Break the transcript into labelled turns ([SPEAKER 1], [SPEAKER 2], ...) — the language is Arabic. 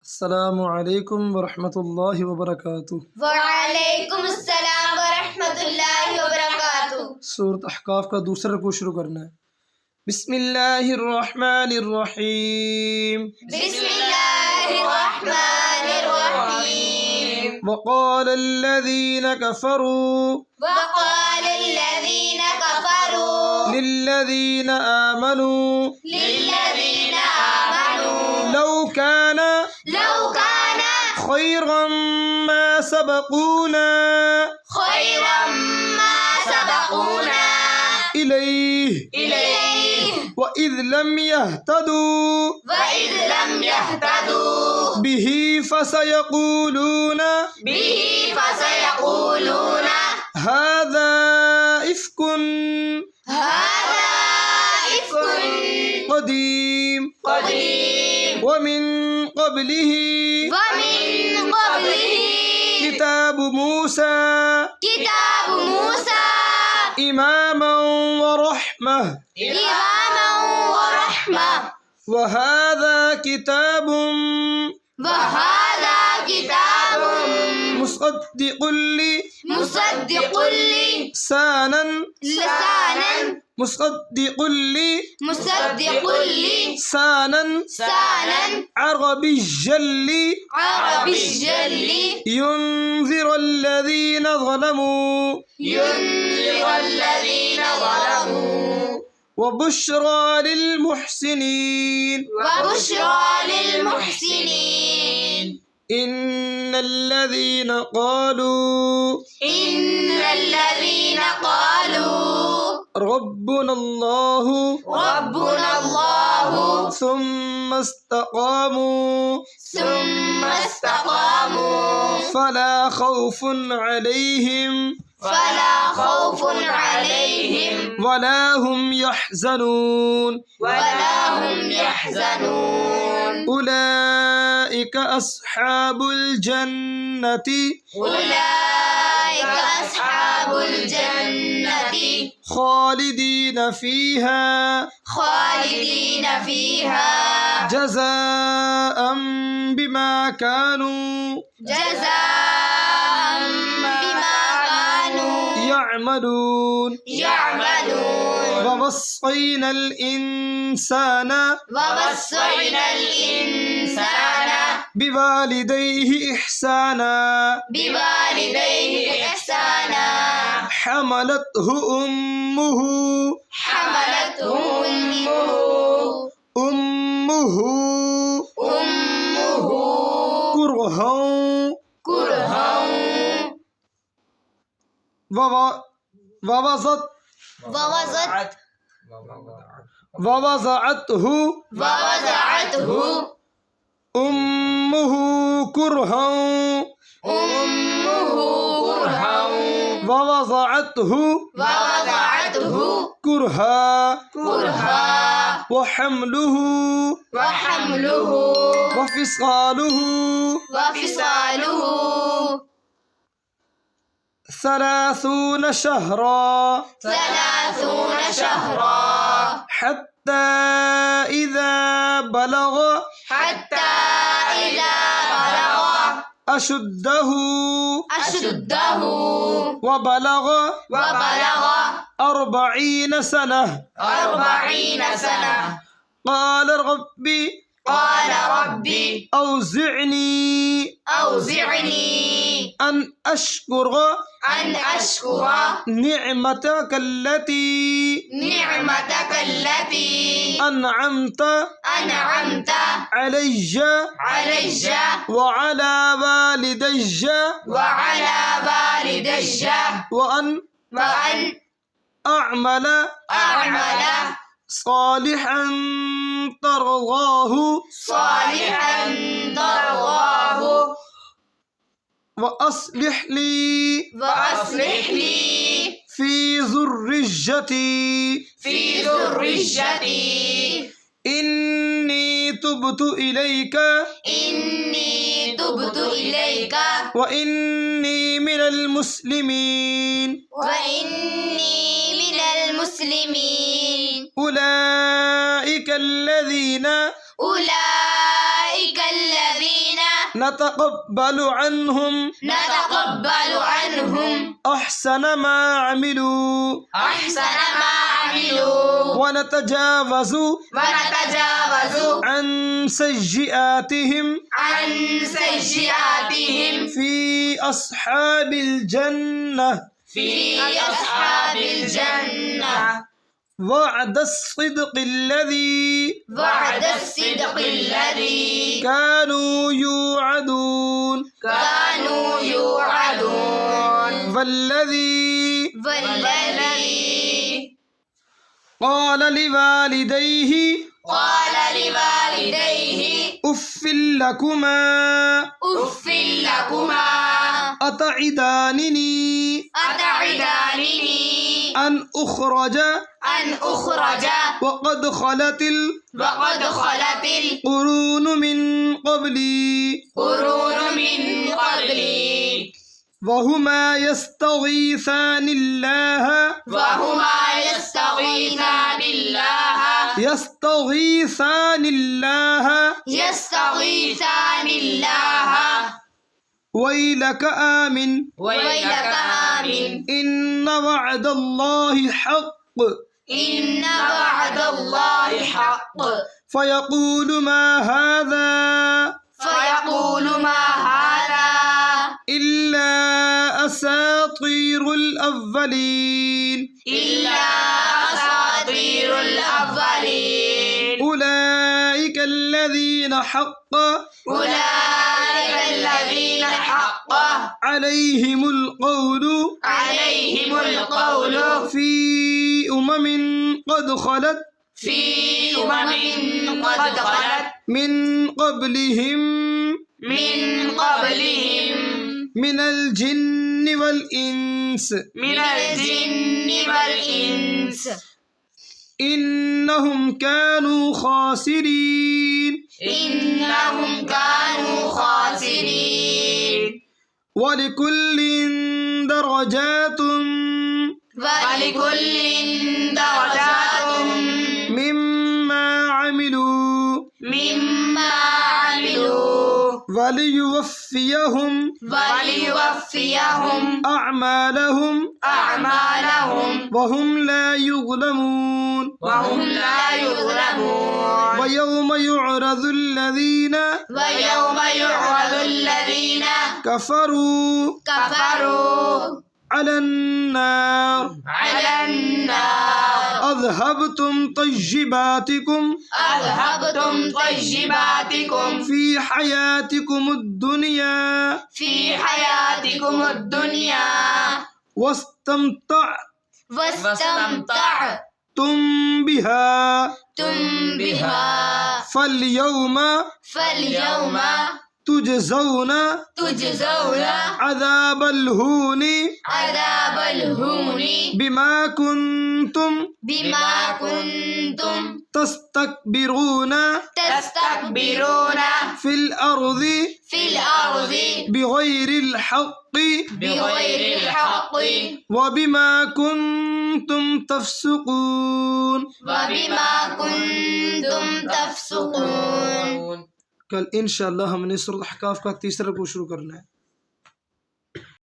[SPEAKER 1] السلام عليكم ورحمة الله وبركاته.
[SPEAKER 2] वालेकुम अस्सलाम व रहमतुल्लाहि व बरकातुहू।
[SPEAKER 1] सूरत अहकाफ का दूसरा रुकू शुरू करना है। बिस्मिल्लाहिर्रहमानिर्रहीम।
[SPEAKER 2] बिस्मिल्लाहिर्रहमानिर्रहीम।
[SPEAKER 1] वक़ाल अल्लज़ीन कफ़रू
[SPEAKER 2] वक़ाल अल्लज़ीन कफ़रू
[SPEAKER 1] लिल्लज़ीन आमनू लौ कान खैरन मा सबक़ूना इलैहि वइज़ लम यहतदू बिही फसयक़ूलून हाज़ा इफ़्कुन क़दीम वमिन क़ब्लिही किताब मूसा इमामन व रहमह वहाज़ा किताबुन मुसद्दिक़ुल लिसानन अरबिय्यन युनज़िर الذين ظلموا وبشرى للمحسنين إن الذين قالوا ربنا الله ثم استقاموا فلا خوف عليهم ولا هم يحزنون أولئك أصحاب الجنة خالدين فيها جزاء بما كانوا يعملون ووصينا الإنسان بوالديه إحسانا حملته أمه كرها ووضعته أمه كرها ووضعته كرها وحمله وفصاله 30 شهرا حتى إذا بلغ أشده وبلغ 40 سنة قال ربي أوزعني أن أشكر نعمتك التي أنعمت علي وعلى والدي وأن أعمل صالحا ترضاه وأصلح لي في ذريتي إني تبت إليك وإني من المسلمين أولئك الذين
[SPEAKER 2] أولئك الذين
[SPEAKER 1] نتقبل عنهم
[SPEAKER 2] نتقبل عنهم
[SPEAKER 1] أحسن ما عملوا
[SPEAKER 2] أحسن ما عملوا
[SPEAKER 1] ونتجاوز
[SPEAKER 2] ونتجاوز
[SPEAKER 1] عن سيئاتهم
[SPEAKER 2] عن سيئاتهم
[SPEAKER 1] في أصحاب الجنة
[SPEAKER 2] في أصحاب الجنة
[SPEAKER 1] وعد الصدق الذي
[SPEAKER 2] وعد الصدق الذي
[SPEAKER 1] كانوا يوعدون
[SPEAKER 2] كانوا يوعدون
[SPEAKER 1] والذي
[SPEAKER 2] والذي
[SPEAKER 1] قال لوالديه
[SPEAKER 2] قال لوالديه
[SPEAKER 1] أف لكما
[SPEAKER 2] أف لكما
[SPEAKER 1] أتعدانني
[SPEAKER 2] أتعدانني
[SPEAKER 1] أن أخرج
[SPEAKER 2] أن أخرج
[SPEAKER 1] وقد خلت
[SPEAKER 2] وقد خلت
[SPEAKER 1] القرون من قبلي
[SPEAKER 2] القرون من قبلي
[SPEAKER 1] وهما يستغيثان الله
[SPEAKER 2] وهما يستغيثان الله
[SPEAKER 1] يستغيثان الله
[SPEAKER 2] يستغيثان الله
[SPEAKER 1] ويلك آمن
[SPEAKER 2] ويلك آمن
[SPEAKER 1] إن وعد الله حق
[SPEAKER 2] إن وعد الله حق
[SPEAKER 1] فيقول ما هذا
[SPEAKER 2] فيقول ما هذا
[SPEAKER 1] إلا أساطير الأولين
[SPEAKER 2] إلا أساطير الأولين
[SPEAKER 1] أولئك الذين حق
[SPEAKER 2] أولئك الذين حق
[SPEAKER 1] عليهم القول
[SPEAKER 2] عليهم القول
[SPEAKER 1] في قد خلت
[SPEAKER 2] في قد خلت
[SPEAKER 1] من قبلهم
[SPEAKER 2] من قبلهم
[SPEAKER 1] من الجن والإنس
[SPEAKER 2] من الجن والإنس
[SPEAKER 1] إنهم كانوا خاسرين
[SPEAKER 2] إنهم كانوا خاسرين
[SPEAKER 1] ولكل درجات
[SPEAKER 2] ولكل درجات
[SPEAKER 1] مما عملوا
[SPEAKER 2] مما عملوا
[SPEAKER 1] وليوفيهم
[SPEAKER 2] وليوفيهم
[SPEAKER 1] أعمالهم
[SPEAKER 2] أعمالهم
[SPEAKER 1] وهم لا يظلمون
[SPEAKER 2] وهم لا يظلمون
[SPEAKER 1] ويوم يعرض الذين
[SPEAKER 2] ويوم يعرض الذين
[SPEAKER 1] كفروا
[SPEAKER 2] كفروا
[SPEAKER 1] على النار
[SPEAKER 2] على النار
[SPEAKER 1] أذهبتم طيباتكم
[SPEAKER 2] أذهبتم طيباتكم
[SPEAKER 1] في حياتكم الدنيا
[SPEAKER 2] في حياتكم الدنيا
[SPEAKER 1] واستمتعتم
[SPEAKER 2] واستمتعتم
[SPEAKER 1] بها
[SPEAKER 2] بها
[SPEAKER 1] فاليوم
[SPEAKER 2] فاليوم
[SPEAKER 1] تجزون
[SPEAKER 2] تجزون
[SPEAKER 1] عذاب الهون
[SPEAKER 2] عذاب الهون
[SPEAKER 1] بما كنتم تستكبرون
[SPEAKER 2] تستكبرون
[SPEAKER 1] في الأرض بغير الحق
[SPEAKER 2] بغير الحق
[SPEAKER 1] وبما كنتم تفسقون
[SPEAKER 2] وبما كنتم تفسقون.
[SPEAKER 1] कल इंशाअल्लाह हमने सूरत अहकाफ का तीसरा को शुरू करना है।